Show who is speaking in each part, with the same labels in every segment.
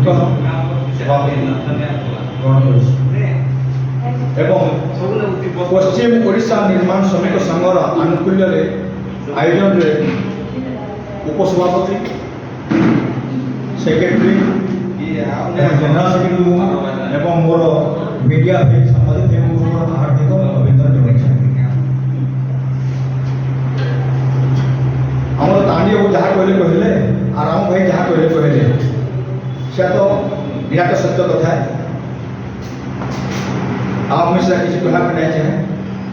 Speaker 1: नूतन सभापति ग्रहण कर पश्चिम ओडिशा निर्माण श्रमिक संघर आनुकूल्य आयोजन उपसभापति सेक्रेटरी जनरल सेक्रेटरी एवं मोर मीडिया सांबादिक हार्दिक अभिनंदन जनाई आम तांडी बाबू जहाँ कहले और राम भाई जहाँ कहले से तो निराट सत्य कथा है आप से किसी कहना नहीं चाहे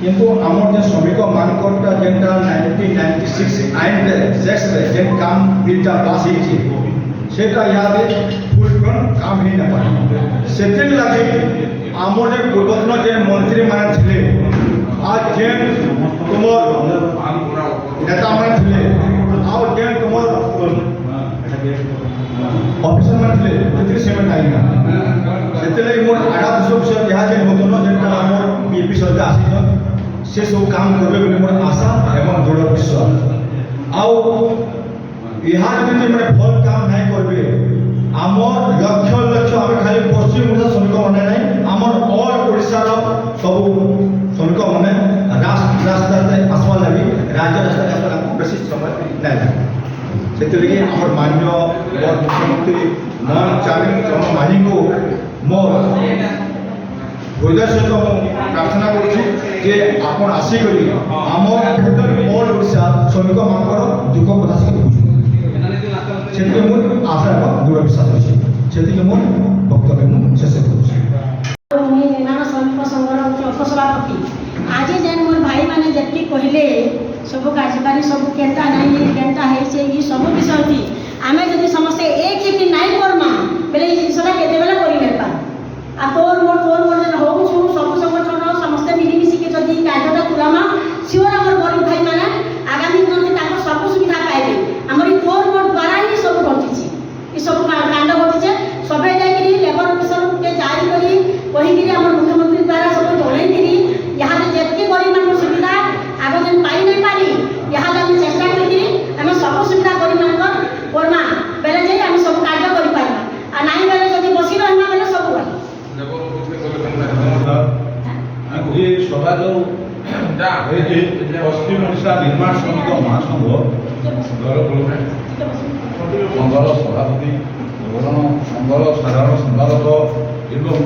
Speaker 1: किंतु आमर जो श्रमिक मानकटा जेनटा 1996 आईन जेन काम बिलटा पास होता याद फुलफिल काम ही ना से लगे आमर जो पूर्वतन जे मंत्री मान थे आज जेन तुम नेता मान थे आउ जेन तुम ऑफिसर मान थे सेमेंट आईना से मोर आड़ा दुश विषय जहाँ जे नूतन जेनटा आमर बीजेपी सरकार आसी से सब काम करेंगे मोर आशा एवं दृढ़ विश्वास आउ यहाँ जब मैंने भल काम नहीं करेंगे आमर लक्ष लक्ष आम खाली पश्चिम ओडिशा श्रमिक मैंने ना आमर ऑल ओडिशा सब श्रमिक मैंने रास्ता आसवा लगी राज्य रास्ता बेसी समय नहीं से आम मान्य मुख्यमंत्री मोहन चांद माही को मोर हृदय सहित प्रार्थना कर आसिक आम टोटल ऑल ओडिशा श्रमिक मान दुख कथा से मुझे आशा एवं दृढ़ विश्वास अच्छे से मोर वक्तव्य शेष कर
Speaker 2: निर्माण श्रमिक संघर उपसभापति आज जेन मोर भाई मैंने जी कहले सब कार्यकारी सब केटा नहीं केटा है सब विषय थी आम जब समस्ते एक ही नाई करमा बेले जिनसा केते बेले कर आ तोर मोर हूँ सब संगठन समस्ते मिलमिशिकी जदि कार्यटा तुलामा सियोर आम गरीब भाई मैंने आगामी दिन सब सुविधा पाइबे आम तोर मोर द्वारा ही सब घटी सब कांड घटी सबै जाकि लेबर मिशन के जारी करी कहीकि आम मुख्यमंत्री द्वारा सब जनईकरी यहाँ जितके गरीब मान सुविधा आग जेन पाई नहीं पारी यहाँ आम चेष्टा करी आम सब सुविधा गरीब मान करमा बेले जाई आम सब कार्य कर पार्मा आ नाई बेले जब बसी रहा बेले सब
Speaker 1: ये सभा जो पश्चिम ओडिशा निर्माण श्रमिक महासंघ संघर सभापति संघर साधारण संपादक एवं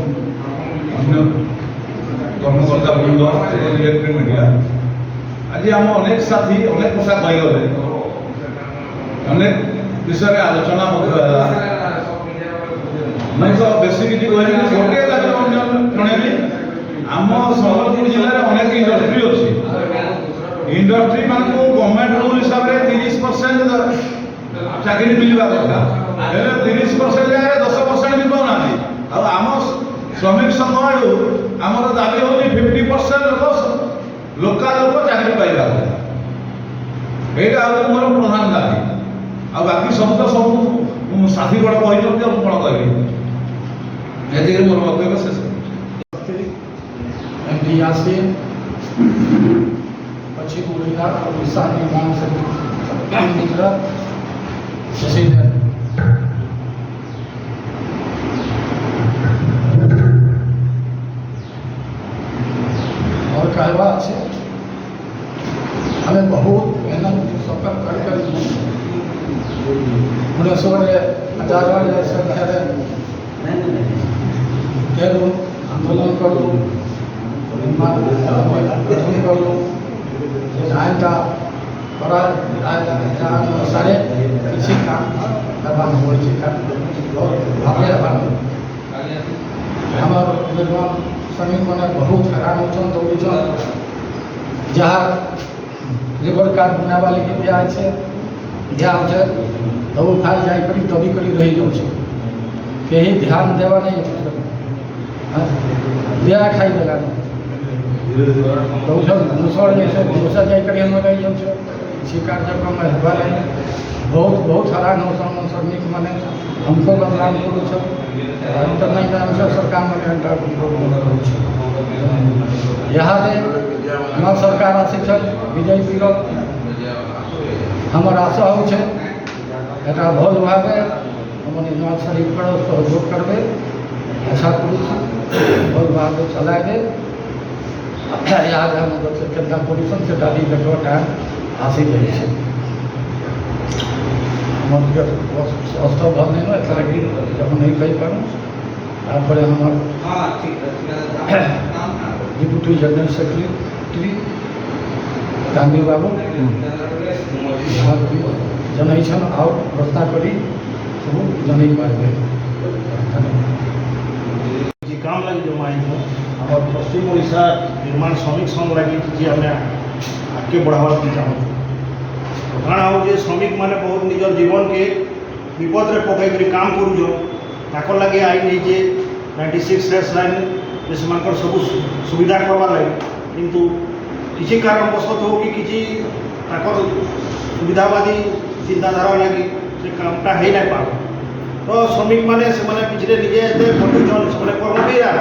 Speaker 1: अन्य कर्मकर्ता वृंद इलेक्ट्रिक मीडिया आज आम अनेक साथी अनेक कथा कहीगले अनेक विषय आलोचना मैं तो बेसी किसी कह गोटे जनइबी आम सम्बलपुर जिले में अनेक इंडस्ट्री अच्छी इंडस्ट्री मान गवर्नमेंट रूल हिसाब से 30% चाकरी मिलवा कथा 30% जगह 10% भी पाना आम श्रमिक संघ आड़ आमर दाबी हो 50% लोक लोकाल लोक चाकरी पाइबा कथा यहाँ मोर प्रधान दाबी आ बाकी सब तो सब साथी गण कही कौन कहबी ये मोर वक्तव्य शेष
Speaker 3: एमडी यासीन पश्चिम ओडिशा निर्माण मित्र शशिधर और कहवा अच्छे हमें बहुत मेहनत सफर कर भुवनेश्वर हजार जैसे आंदोलन करूँ गठन करूँ आइनटा करा अनुसार किसी काम करवा हमार निर्माण श्रमिक मैंने बहुत हैरान होचन दौड़न जहाँ लेबर कार्ड बनावा लगे दिया है ध्यान से दबो फाल जाकर दबी कर रही जाऊँ कहीं ध्यान देवा नहीं दिया खाई देगा मुसड़ जैसे भरोसा जाकर हम रही जाऊँ किसी कार्यक्रम में हेबा नहीं बहुत बहुत हैरान हो श्रमिक मैंने हमको बदनाम करूँ नहीं सरकार मैंने यहाँ नव सरकार आसी बीजेपी हमार आशा हो भल भाव अपने नवाज शरीफ पर सहयोग करबे आशा करूँ और बात चलाए याद है मतलब से केंद्र पोजिशन से दादी देखा हासिल है स्वस्थ भल नहीं एथी जब नहीं कही पारूँ तापर डिप्यूटी जनरल सेक्रेटरी गांधी बाबू जन आउ व्यवस्था करी सब जन पारे
Speaker 1: काम लगी जो माइन आम पश्चिम ओडिशा निर्माण श्रमिक संघ लगी जी आम आगे बढ़ावा चाहूँ काण हो श्रमिक मैंने बहुत निजर जीवन के विपद में पकईकर काम कर लगे आईन है 96 लाइन सब सुविधा करवा लगे किंतु किसी कारणवशत हो कि किसी सुविधावादी चिंताधारा लगी से कामटा हो ना पार तो श्रमिक मैंने पिछले निजे खटुचन से कर्मवीरा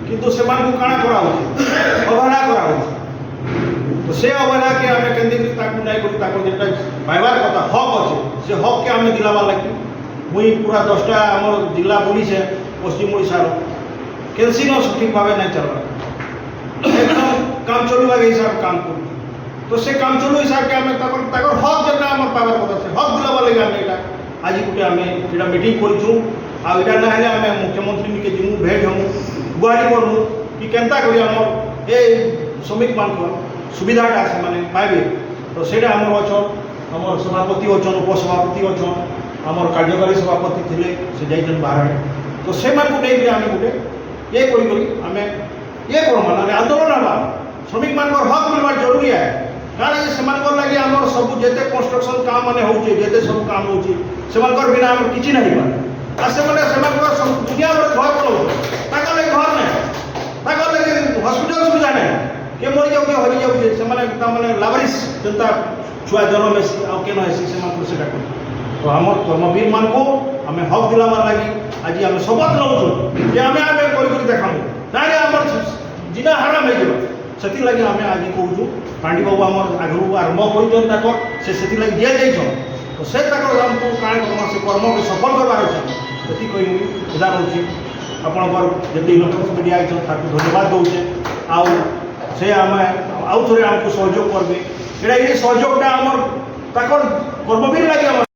Speaker 1: किंतु से काण अवहेला कर तो से अवहेला के आम के पाइबार कथा हक अच्छे से हक के आम दिलावा लगे मुई पूरा 10टा आम जिला पुलिस है पश्चिम ओडिशार कैंसी न सठिक भाव नहीं चलवा एकदम काम चलवा के हिसाब काम कर तो से काम चलू हिसाब के आम हक जेटा आम पाइबार कथा से हक दिलावा लगे आम यहाँ आज गोटे आम यहाँ मीटिंग करूँ आटा ना आम मुख्यमंत्री के जीमु भेट हमू गुहारी करूँ कि केन्ता करी आम ए श्रमिक मान सुविधाटा से पाइबे तो सेटा आमर अच्छन आम सभापति अच्छन उपसभापति अच्छन आम कार्यकारी सभापति थे से जाइछन बाहर तो से नहीं आम गोटे ये आम ये करमा ना आंदोलन हवा श्रमिक मान हक मिलवार जरूरी है कारण से लगे आम सब जिते कंस्ट्रक्शन काम मान होते सब काम हो बिना आम कि नहीं पारे दुनिया भर घर बनाऊ लगे घर नहीं लगे हस्पिटाल सुविधा नहीं के मरी जाऊे हरी जाऊे से लावारिश जनता छुआ जन्म हेसी आके हेसी से तो आम कर्मवीर मान को आम हक दिलामार लगी आज आम शपथ नौ जे आम आम कर देखाऊँ ना आम जिना हाराम हो से लगे आम आज कहूँ पांडी बाबू आम आगु आरंभ कर से लगे जेल जाइछन तो से आमको काण कर्म से कर्म के सफल करवार अच्छे ये कही प्रदान होची आपणकर जति लोक मीडिया आइछन धन्यवाद दौचे आउ से आम आउ थे आमको सहयोग करेंगे ये सहयोगटा आम कर्मवीर लगे